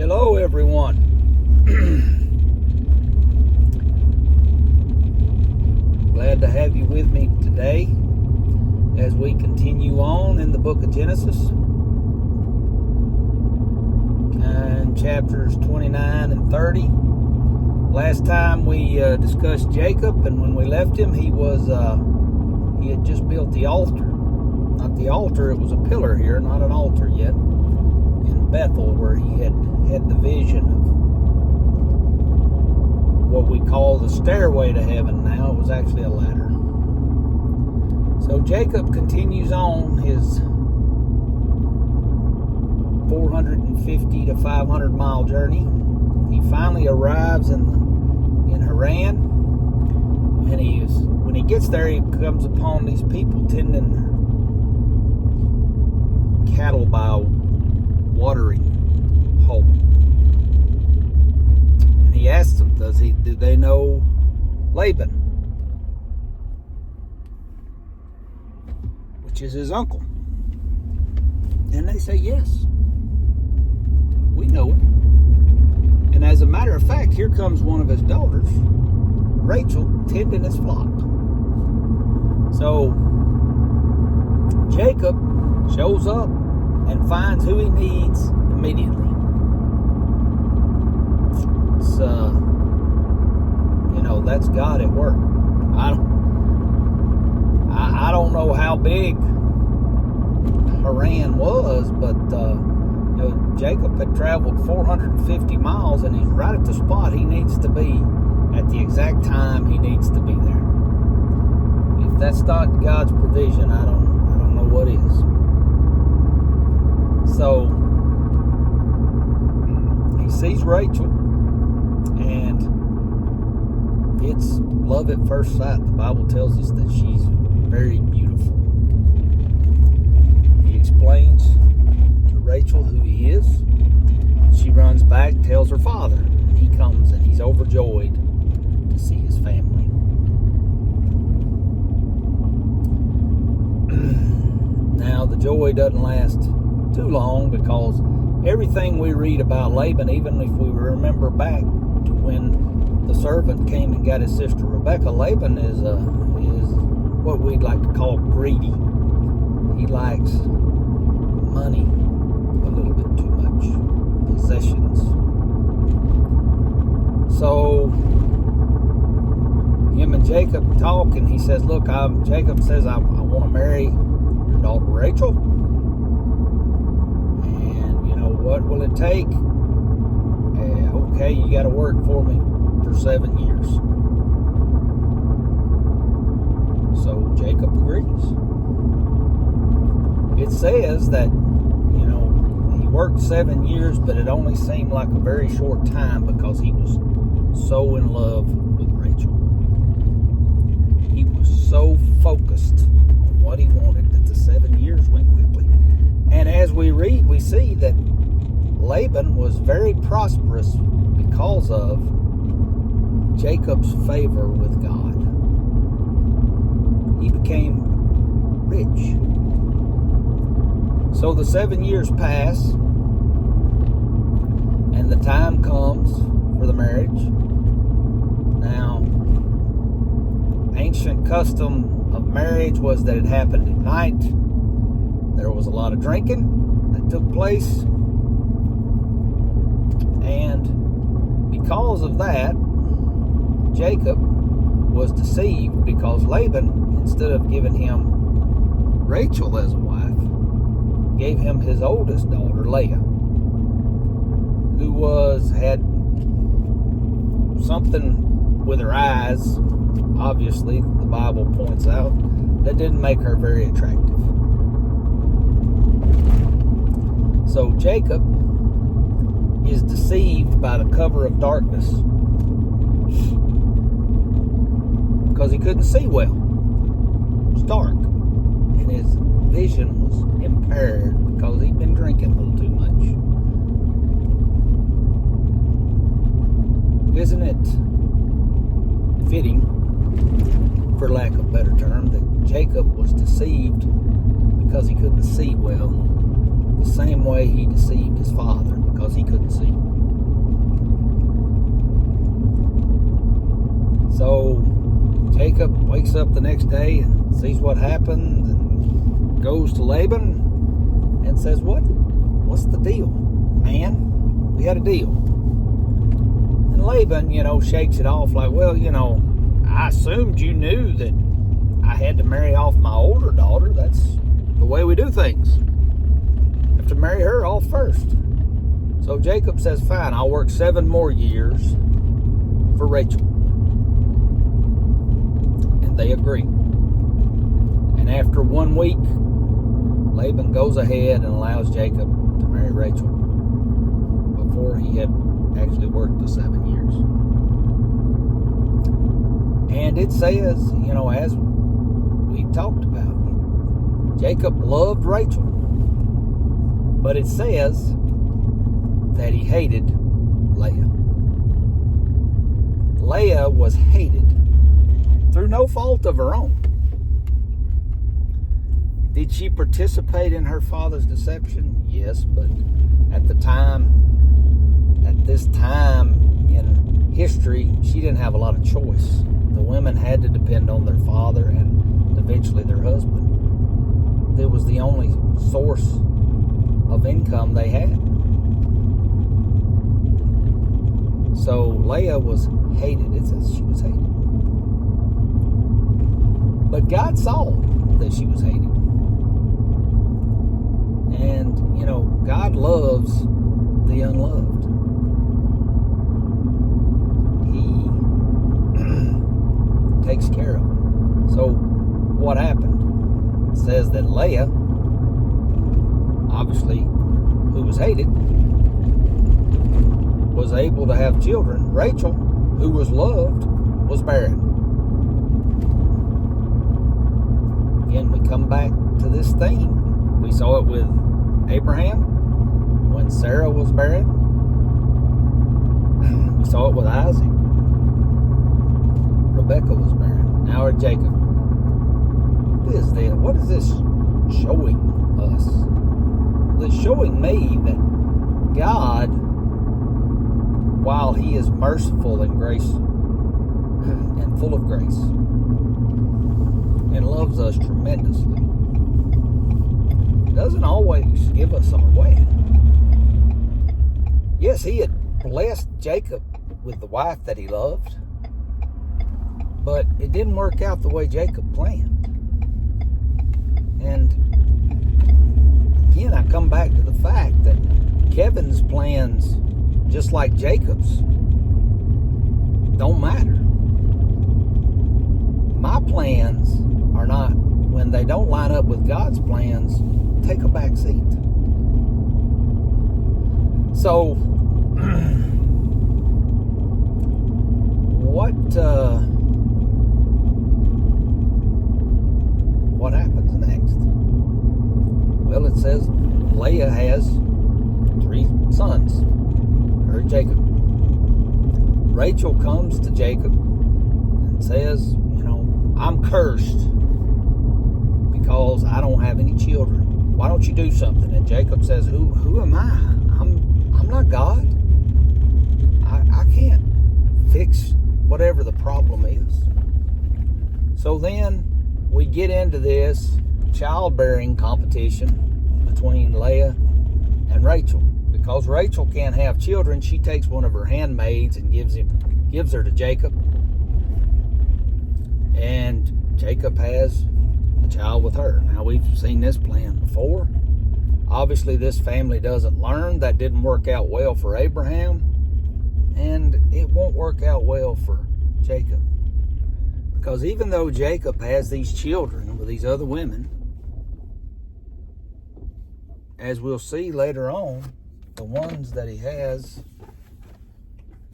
Hello, everyone. Glad to have you with me today as we continue on in the book of Genesis and chapters 29 and 30. Last time we discussed Jacob, and when we left him, he had just built the altar. Not the altar, it was a pillar here, not an altar yet, in Bethel, where he had the vision of what we call the stairway to heaven now. It was actually a ladder. So Jacob continues on his 450 to 500 mile journey. He finally arrives in Haran, and when he gets there, he comes upon these people tending cattle by a watering hole. And he asks them, do they know Laban, which is his uncle? And they say, yes, we know it. And as a matter of fact, here comes one of his daughters, Rachel, tending his flock. So Jacob shows up and finds who he needs immediately. It's that's God at work. I don't know how big Haran was, but Jacob had traveled 450 miles, and he's right at the spot he needs to be at the exact time he needs to be there. If that's not God's provision, I don't know what is. So he sees Rachel, and it's love at first sight. The Bible tells us that she's very beautiful. He explains to Rachel who he is. She runs back, tells her father. He comes, and he's overjoyed to see his family. Now, the joy doesn't last too long, because everything we read about Laban, even if we remember back to when the servant came and got his sister Rebecca, Laban is what we'd like to call greedy. He likes money a little bit too much, possessions. So him and Jacob talk, and he says, look, Jacob says, I want to marry your daughter Rachel. What will it take? Okay, you got to work for me for 7 years. So Jacob agrees. It says that, he worked 7 years, but it only seemed like a very short time, because he was so in love with Rachel. He was so focused on what he wanted that the 7 years went quickly. And as we read, we see that Laban was very prosperous because of Jacob's favor with God. He became rich. So the 7 years pass, and the time comes for the marriage. Now, ancient custom of marriage was that it happened at night. There was a lot of drinking that took place. And because of that, Jacob was deceived, because Laban, instead of giving him Rachel as a wife, gave him his oldest daughter, Leah, who had something with her eyes, obviously, the Bible points out, that didn't make her very attractive. So Jacob is deceived by the cover of darkness, because he couldn't see well. It was dark, and his vision was impaired because he'd been drinking a little too much. Isn't it fitting, for lack of a better term, that Jacob was deceived because he couldn't see well, the same way he deceived his father because he couldn't see. So Jacob wakes up the next day and sees what happened and goes to Laban and says, what's the deal, man? We had a deal. And Laban, shakes it off like, well, I assumed you knew that I had to marry off my older daughter. That's the way we do things. I have to marry her off first. So Jacob says, fine, I'll work 7 more years for Rachel. And they agree. And after 1 week, Laban goes ahead and allows Jacob to marry Rachel before he had actually worked the 7 years. And it says, as we talked about, Jacob loved Rachel. But it says that he hated Leah. Leah was hated through no fault of her own. Did she participate in her father's deception? Yes, but at this time in history, she didn't have a lot of choice. The women had to depend on their father and eventually their husband. It was the only source of income they had. So Leah was hated. It says she was hated. But God saw that she was hated. And, God loves the unloved. He takes care of them. So what happened? It says that Leah, obviously, who was hated, was able to have children. Rachel, who was loved, was barren. Again, we come back to this theme. We saw it with Abraham when Sarah was barren. We saw it with Isaac. Rebecca was barren. Now with Jacob. What is this showing us? It's showing me that God, while He is merciful and grace and full of grace and loves us tremendously, doesn't always give us our way. Yes, He had blessed Jacob with the wife that he loved, but it didn't work out the way Jacob planned. And again, I come back to the fact that Kevin's plans, just like Jacob's, don't matter. My plans are not, when they don't line up with God's plans, take a back seat. So, what happens next? Well, it says Leah has 3 sons, her and Jacob. Rachel comes to Jacob and says, I'm cursed because I don't have any children. Why don't you do something? And Jacob says, Who am I? I'm not God. I can't fix whatever the problem is. So then we get into this childbearing competition between Leah and Rachel. Because Rachel can't have children, she takes one of her handmaids and gives her to Jacob. And Jacob has a child with her. Now, we've seen this plan before. Obviously, this family doesn't learn. That didn't work out well for Abraham. And it won't work out well for Jacob. Because even though Jacob has these children with these other women, as we'll see later on, the ones that he has,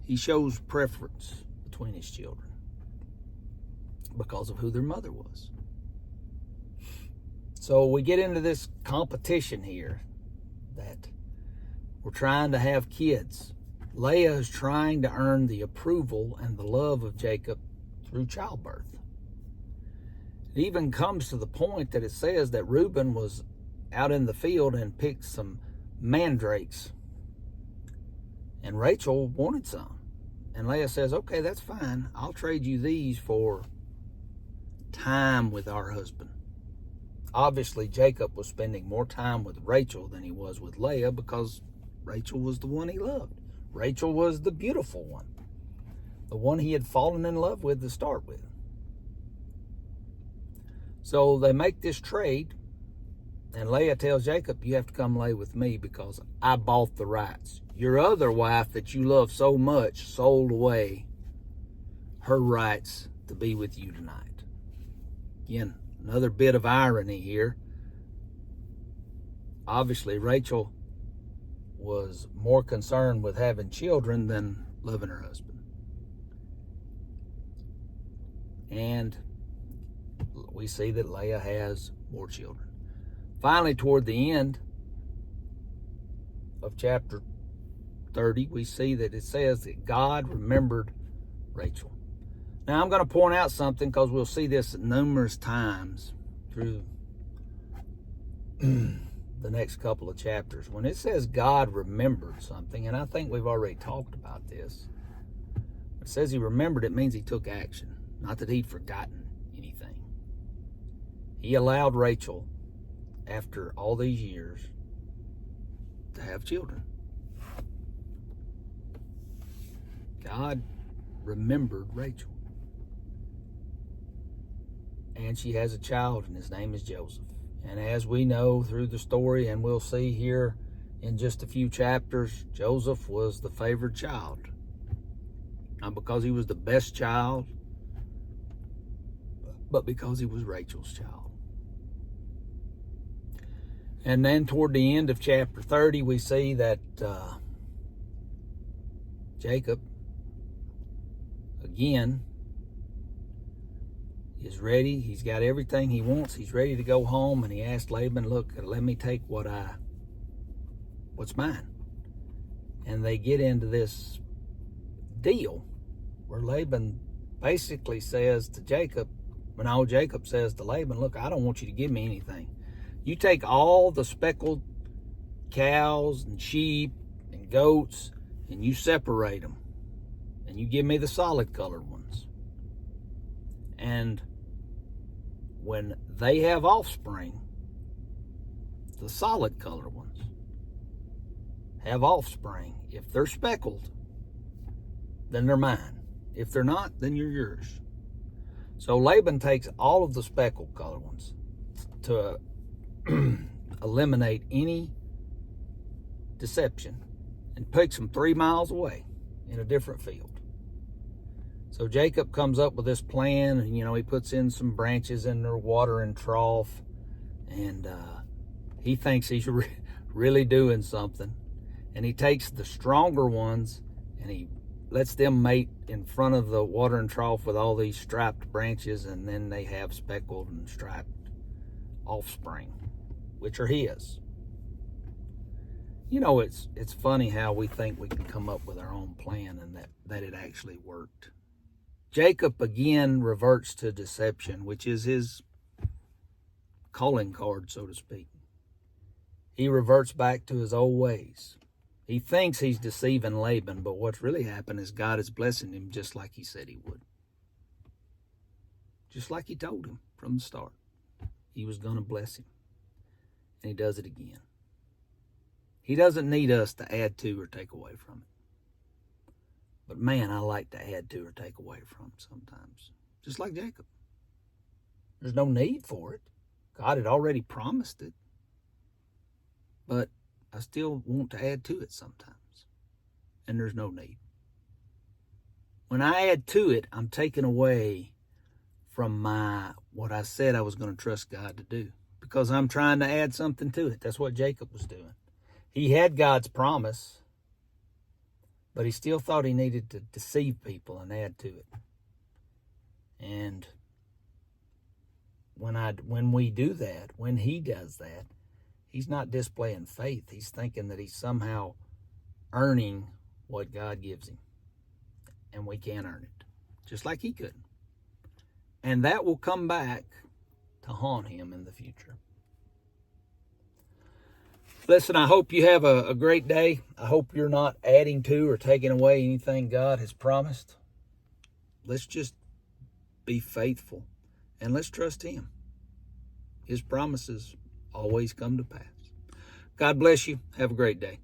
he shows preference between his children because of who their mother was. So we get into this competition here that we're trying to have kids. Leah is trying to earn the approval and the love of Jacob through childbirth. It even comes to the point that it says that Reuben was out in the field and picked some mandrakes. And Rachel wanted some. And Leah says, okay, that's fine. I'll trade you these for time with our husband. Obviously, Jacob was spending more time with Rachel than he was with Leah because Rachel was the one he loved. Rachel was the beautiful one, the one he had fallen in love with to start with. So they make this trade, and Leah tells Jacob, you have to come lay with me because I bought the rights. Your other wife that you love so much sold away her rights to be with you tonight. Again, another bit of irony here. Obviously, Rachel was more concerned with having children than loving her husband. And we see that Leah has more children. Finally, toward the end of chapter 30, we see that it says that God remembered Rachel. Now, I'm going to point out something because we'll see this numerous times through the next couple of chapters. When it says God remembered something, and I think we've already talked about this, it says he remembered, it means he took action, not that he'd forgotten anything. He allowed Rachel, after all these years, to have children. God remembered Rachel. And she has a child, and his name is Joseph. And as we know through the story, and we'll see here in just a few chapters, Joseph was the favored child. Not because he was the best child, but because he was Rachel's child. And then toward the end of chapter 30, we see that Jacob, again, is ready. He's got everything he wants. He's ready to go home, and he asked Laban, look, let me take what's mine. And they get into this deal where Laban basically says to Jacob, Jacob says to Laban, look, I don't want you to give me anything. You take all the speckled cows and sheep and goats and you separate them, and you give me the solid colored ones. And when they have offspring, the solid colored ones have offspring. If they're speckled, then they're mine. If they're not, then you're yours. So Laban takes all of the speckled colored ones to eliminate any deception, and picks them 3 miles away in a different field. So Jacob comes up with this plan, and he puts in some branches in their watering trough, and he thinks he's really doing something. And he takes the stronger ones and he lets them mate in front of the watering trough with all these striped branches, and then they have speckled and striped offspring, which are his. It's funny how we think we can come up with our own plan and that it actually worked. Jacob again reverts to deception, which is his calling card, so to speak. He reverts back to his old ways. He thinks he's deceiving Laban, but what's really happened is God is blessing him just like he said he would. Just like he told him from the start. He was going to bless him. And he does it again. He doesn't need us to add to or take away from it. But man, I like to add to or take away from sometimes. Just like Jacob. There's no need for it. God had already promised it. But I still want to add to it sometimes. And there's no need. When I add to it, I'm taking away from what I said I was going to trust God to do. Because I'm trying to add something to it. That's what Jacob was doing. He had God's promise, but he still thought he needed to deceive people and add to it. And when we do that, when he does that, he's not displaying faith. He's thinking that he's somehow earning what God gives him. And we can't earn it, just like he couldn't. And that will come back to haunt him in the future. Listen, I hope you have a great day. I hope you're not adding to or taking away anything God has promised. Let's just be faithful and let's trust Him. His promises always come to pass. God bless you. Have a great day.